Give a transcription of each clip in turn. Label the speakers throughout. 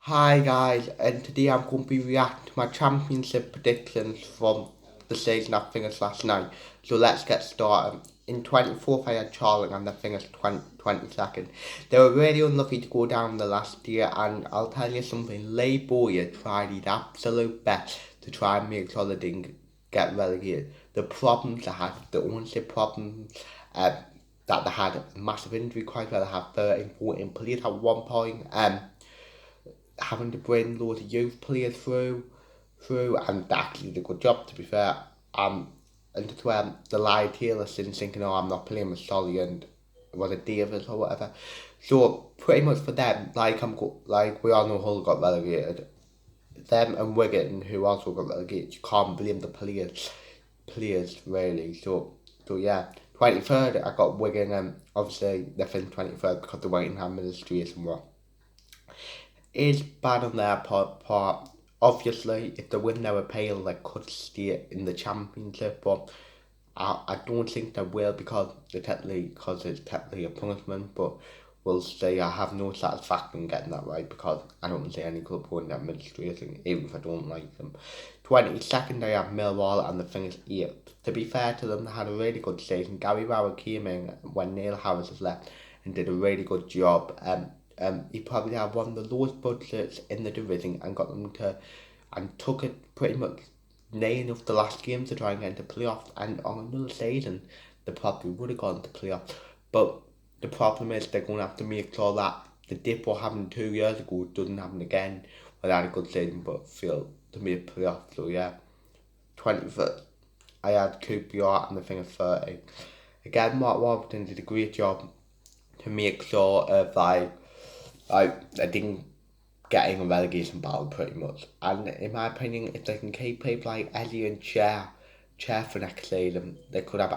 Speaker 1: Hi guys, and today I'm going to be reacting to my championship predictions from the season I finished last night. So let's get started. In 24th I had Charlie and I finished 22nd. They were really unlucky to go down the last year, and I'll tell you something, Leigh Bowyer tried his absolute best to try and make sure they didn't get relegated. The problems they had, the only problems that they had, massive injury quite well, they had 13, 14 players at one point. Having to bring loads of youth players through, and they actually did a good job, to be fair. And to the Lie Taylor since thinking, oh, I'm not playing with Solly and was it Davis or whatever. So pretty much for them, like we all know Hull got relegated. Them and Wigan, who also got relegated, you can't blame the players really. So yeah. 23rd, I got Wigan, and obviously they finished 23rd because the Whitingham administration were is bad on their part. Obviously, if they win their appeal, they could stay in the championship, but I don't think they will because it's technically a punishment. But we'll see. I have no satisfaction in getting that right because I don't see any club going to administration, even if I don't like them. 22nd, I have Millwall and they finished 8th. To be fair to them, they had a really good season. Gary Rower came in when Neil Harris has left and did a really good job. He probably had one of the lowest budgets in the division and got them to, and took it pretty much near enough the last game to try and get into playoffs. And on another season, they probably would have gone to playoffs. But the problem is they're going to have to make sure that the dip what happened 2 years ago doesn't happen again without a good season but fail to make playoffs. So yeah, 21st, I had QPR and the thing of 30. Again, Mark Warburton did a great job to make sure of I didn't get in a relegation battle pretty much. And in my opinion, if they can keep people like Ellie and Chair for next season, they could have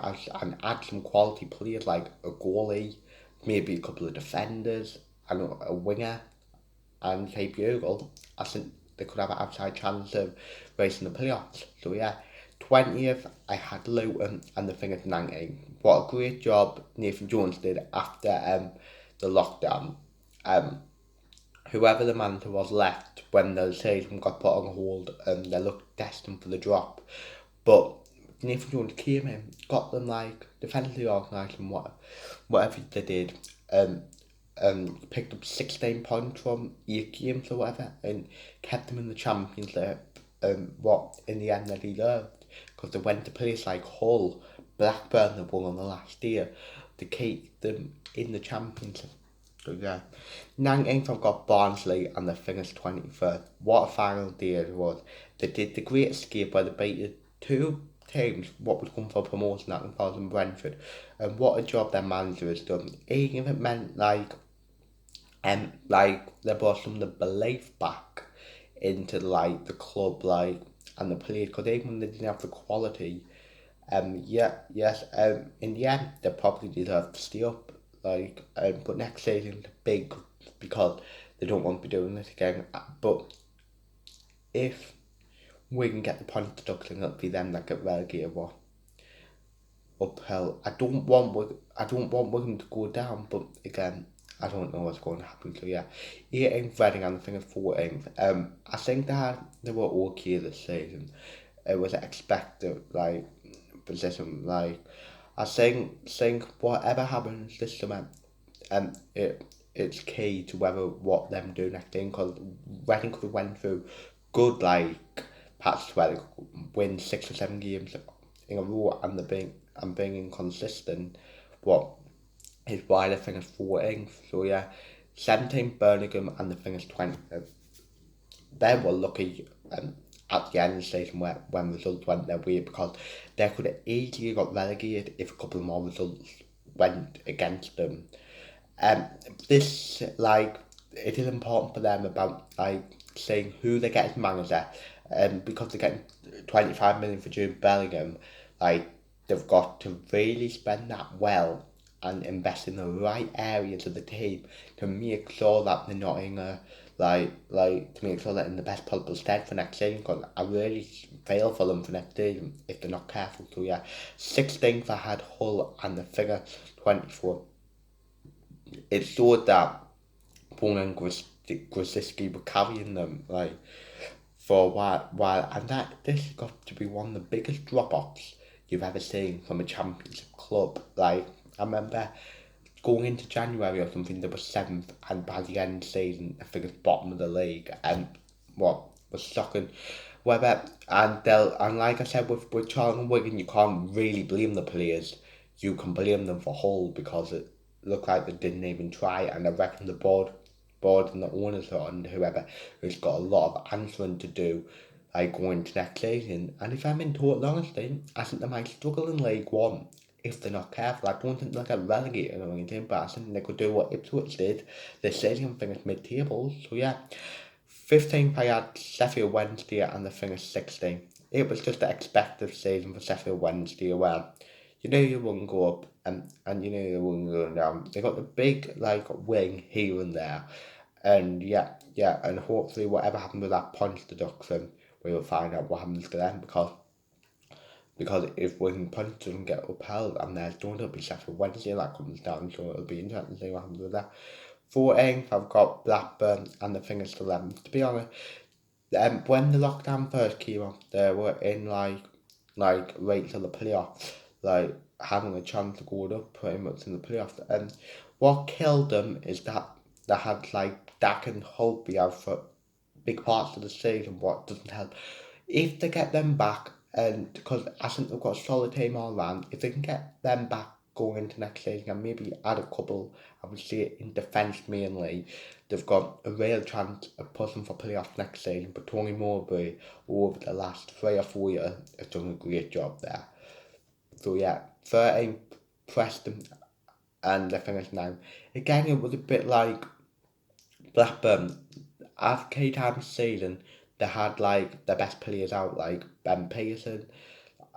Speaker 1: add some quality players like a goalie, maybe a couple of defenders, and a winger, and keep Bugle. I think they could have an outside chance of racing the playoffs. So yeah, 20th, I had Luton and the thing at 19. What a great job Nathan Jones did after the lockdown. Um, Whoever the manager was left when the season got put on hold, they looked destined for the drop. But Nathan Jones came in, got them like defensively organised and whatever they did. Picked up 16 points from 8 games or whatever, and kept them in the championship. What in the end they deserved, because they went to places like Hull, Blackburn, that won on the last year to keep them in the championship. So yeah, 19th I've got Barnsley and they finished 23rd. What a final day it was. They did the great escape where they beat the two teams what was going for promotion at Newcastle and Brentford. And what a job their manager has done. Even if it meant like they brought some of the belief back into like the club, like, and the players, because even when they didn't have the quality, in the end they probably deserve to stay up. But next season's big because they don't want to be doing this again. But if we can get the point deduction, it'll be them that get relegated. What uphill? I don't want Wigan to go down, but again, I don't know what's going to happen. So yeah, 18th Reading and I think it's 14th. I think they were okay this season. It was expected like position like. I think whatever happens this summer, it's key to whether what them do next game, because Reading could have went through good like patches where they could win 6 or 7 games in a row, and being inconsistent. What is why they finished 14th. So yeah, 17th Birmingham and they finished 20th. They were lucky at the end of the season when results went their way, because they could have easily got relegated if a couple more results went against them. Um, this like it is important for them about like saying who they get as manager, because they're getting 25 million for Jude Bellingham. Like, they've got to really spend that well and invest in the right areas of the team to make sure that they're not in a to make sure they're in the best possible stead for next season. Because I really feel for them for next season if they're not careful. So yeah, 16th I had Hull and the figure 24. It showed that Brom Grosicki were carrying them like for a while, and this got to be one of the biggest drop-offs you've ever seen from a championship club. Like, I remember going into January or something, they were seventh, and by the end of the season, I think it's bottom of the league, and what was shocking. Whether and like I said with Charlton and Wigan, you can't really blame the players. You can blame them for Hull because it looked like they didn't even try, and I reckon the board and the owners and whoever has got a lot of answering to do, like going to next season. And if I'm in total honesty, I think they might struggle in League One if they're not careful. I don't think they'll get relegated or anything, but I think they could do what Ipswich did this season and finish mid-table. So yeah, 15th I had Sheffield Wednesday and they finished 16th. It was just the expected season for Sheffield Wednesday where you know you wouldn't go up and you know you wouldn't go down. They got the big like wing here and there. And yeah, and hopefully whatever happened with that punch deduction, we will find out what happens to them because if Wigan punch doesn't get upheld and there's going to be Sheffield Wednesday that comes down, so it'll be interesting to see what happens with that. 14th, I've got Blackburn and the finished 11th. To be honest, when the lockdown first came up, they were in like right to the playoffs, like having a chance to go up pretty much in the playoffs. And what killed them is that they had like Dak and Holtby out for big parts of the season. What doesn't help if they get them back, and because I think they've got a solid team all round, if they can get them back going into next season and maybe add a couple, I would say in defence mainly, they've got a real chance of pushing for playoffs next season. But Tony Mowbray over the last 3 or 4 years has done a great job there. So yeah, 13 Preston and they finished 9. Again, it was a bit like Blackburn. At key time season, they had like the best players out, like Ben Pearson,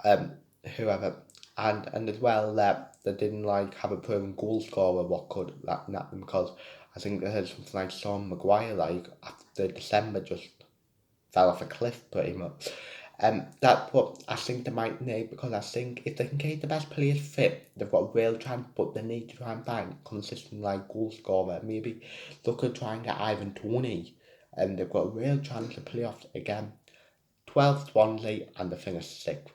Speaker 1: um, whoever, and as well that they didn't like have a proven goal scorer what could that net them because I think they had something like Sean Maguire like after December just fell off a cliff pretty much. That's what I think they might need because I think if they can keep the best players fit, they've got a real chance, but they need to try and find consistent like goal scorer. Maybe look at trying to get Ivan Toney, and they've got a real chance of playoffs again. 12th Swansea and they finished 6th.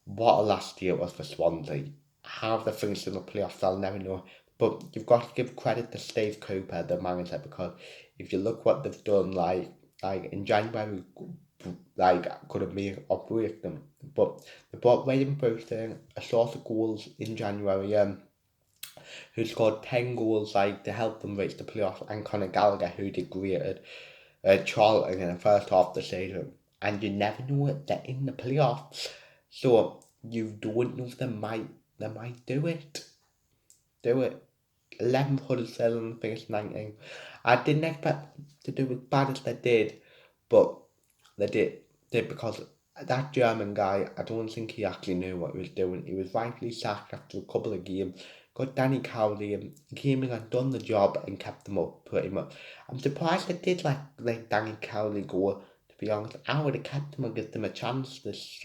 Speaker 1: What a last year it was for Swansea. How they finished in the playoffs, I'll never know. But you've got to give credit to Steve Cooper, the manager, because if you look what they've done, like in January, like could have made or break them. But they brought Ryan Brewster a source of goals in January, who scored 10 goals like to help them reach the playoffs, and Conor Gallagher, who did great at Charlton in the first half of the season. And you never know it, they're in the playoffs. So you don't know if they might do it. Do it. 11 Huddersfield finished 19. I didn't expect to do as bad as they did, but they did because that German guy, I don't think he actually knew what he was doing. He was rightly sacked after a couple of games. Got Danny Cowley and came in and done the job and kept them up pretty much. I'm surprised they did like Danny Cowley go. To be honest, I would have kept him and give them a chance this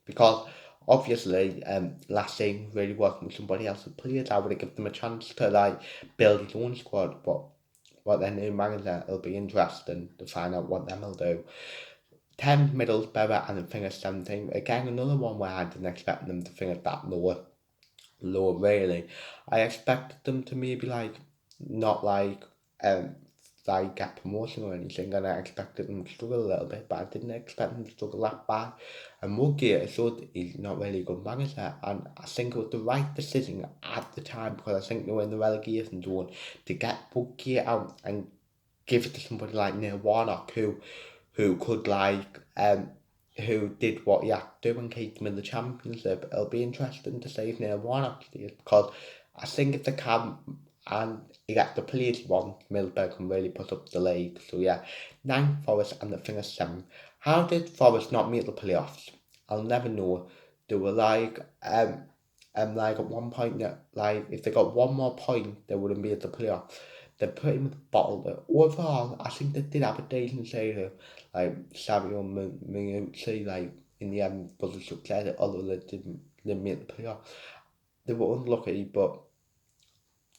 Speaker 1: because obviously last season really working with somebody else's players. I would have given them a chance to build his own squad, but what their new manager, it'll be interesting to find out what them will do. 10th Middlesbrough and then finished 17th. Again, another one where I didn't expect them to finish that lower really. I expected them to maybe not um get promotion or anything, and I expected them to struggle a little bit, but I didn't expect them to struggle that bad. And Woodgate showed he's not really a good manager, and I think it was the right decision at the time because I think they were in the relegation zone to get Woodgate out and give it to somebody like Neil Warnock who could who did what he had to do and keep them in the championship. It'll be interesting to see if Neil Warnock stays because I think if they can and he got the players he wants, Middlesbrough can really put up the league. So yeah, 9th Forest and the finished 7th. How did Forest not make the playoffs? I'll never know. They were at one point that if they got one more point they wouldn't be at the playoffs. They pretty much bottled it. Overall, I think they did have a decent season. Savio Minucci, in the end, was a success, although they didn't make the playoffs. They were unlucky, but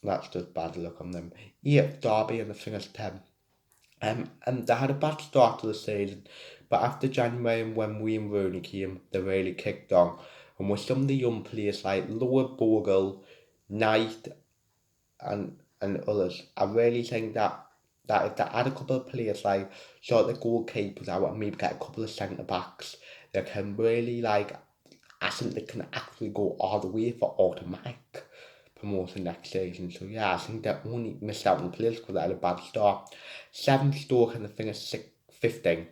Speaker 1: that's just bad luck on them. 8th Derby and the finished 10th. And they had a bad start to the season, but after January when we and Rooney came, they really kicked on. And with some of the young players like Lower Bogle, Knight, and others, I really think that if they had a couple of players like sort of the goalkeepers out and maybe get a couple of centre backs, they can really like I think they can actually go all the way for automatic promotion next season. So yeah, I think they only missed out on the players because they had a bad start. 7 Stoke and the thing is 15.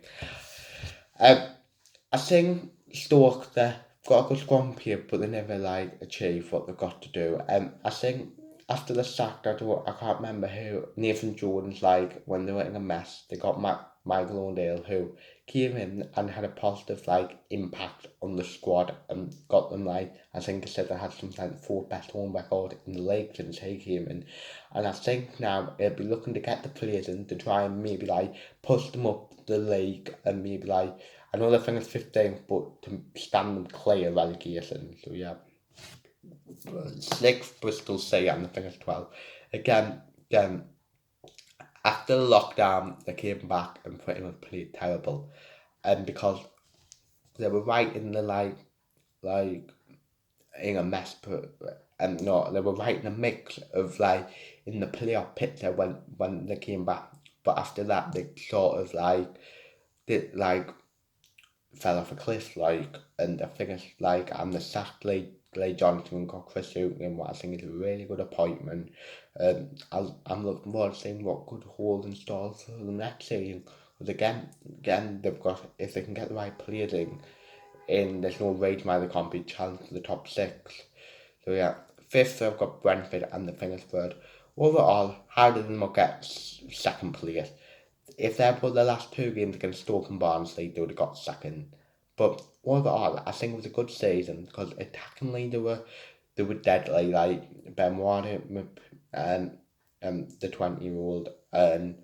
Speaker 1: Um, I think Stoke they got a good squad here, but they never like achieve what they've got to do. I think after the sack, I can't remember who Nathan Jones like when they were in a mess. They got Michael O'Neill who came in and had a positive like impact on the squad and got them like I think they said they had some like 4th best home record in the league since he came in, and I think now it'll be looking to get the players in to try and maybe like push them up the league and maybe like I know the thing is 15, but to stand them clear of relegation. So yeah, 6 Bristol City and the thing is 12. Again, after the lockdown, they came back and pretty much played terrible, and because they were right in the like in a mess, but and no, they were right in a mix of like in the playoff picture when they came back, but after that they sort of like did like fell off a cliff, like, and I think it's like, and the sacked Lee Johnson and got Chris Hughton, what I think is a really good appointment. I'm looking forward to seeing what could hold in store for the next season. Because again, they've got, if they can get the right players in there's no reason why they can't be challenged to the top 6. So yeah, 5th I've got Brentford and the thing is 3rd. Overall, how did they not get 2nd place? If they put the last 2 games against Stoke and Barnsley, they would have got 2nd. But overall, I think it was a good season because attackingly they were deadly. Like Ben Warner and the 20-year-old and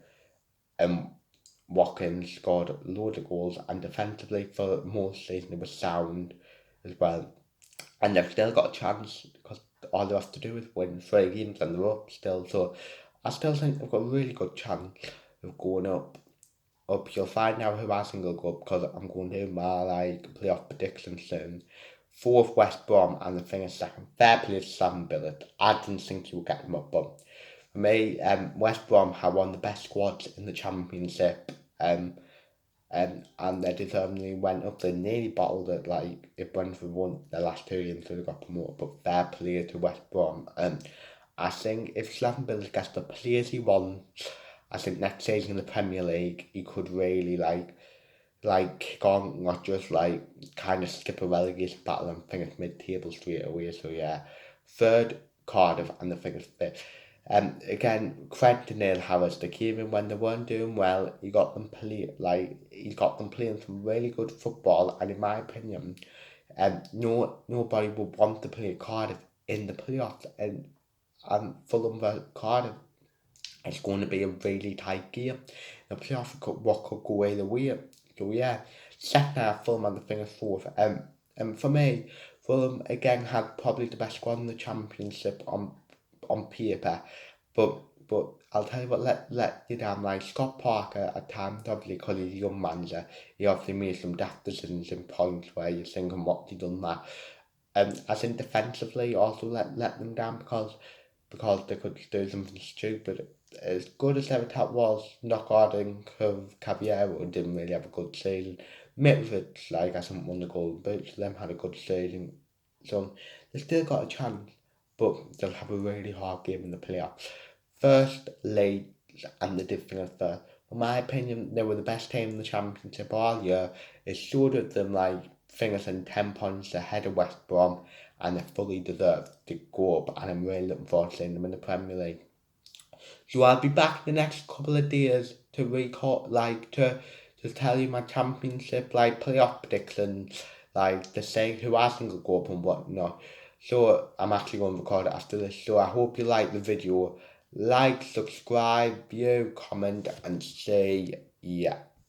Speaker 1: Watkins scored loads of goals, and defensively for most season it was sound as well. And they've still got a chance because all they have to do is win 3 games and they're up still. So I still think they've got a really good chance of going up. You'll find out who I think will go up because I'm going to do my like playoff predictions soon. 4th West Brom and the thing is 2nd. Fair play to Sam Billett. I didn't think you would get them up, but for me, West Brom have one of the best squads in the Championship. And they determinedly went up. They nearly bottled it. Like if Brentford won their last 2 games, so they got promoted. But fair play to West Brom. I think if Slaven Billett gets the players he wants, I think next season in the Premier League he could really like kick on, not just like kind of skip a relegation battle and finish mid-table straight away. So yeah, 3rd Cardiff and the finish 5th. Again, credit to Neil Harris. They came in when they weren't doing well. He got them playing some really good football, and in my opinion, nobody would want to play Cardiff in the playoffs. And Fulham versus Cardiff, it's going to be a really tight game. The playoffs could go either way. So yeah, 2nd half Fulham and the thing is 4th. And for me, Fulham again had probably the best squad in the Championship on paper, but I'll tell you what, let you down. Like Scott Parker at times, obviously because he's a young manager, he obviously made some daft decisions in points where you're thinking what he done that. I think defensively also let them down because they could do something stupid. As good as Everton was, Knockaert and Caballero didn't really have a good season. Mitrovic, like I think won the Golden Boots, them had a good season. So they still got a chance, but they'll have a really hard game in the playoffs. First, Leeds and the difference there. In my opinion, they were the best team in the Championship all year. It showed of them like finishing 10 points ahead of West Brom, and they fully deserved to go up, and I'm really looking forward to seeing them in the Premier League. So I'll be back the next couple of days to record, like to tell you my Championship like playoff predictions, like to say who I think will go up and whatnot. So I'm actually going to record it after this. So I hope you like the video. Like, subscribe, view, comment, and say yeah.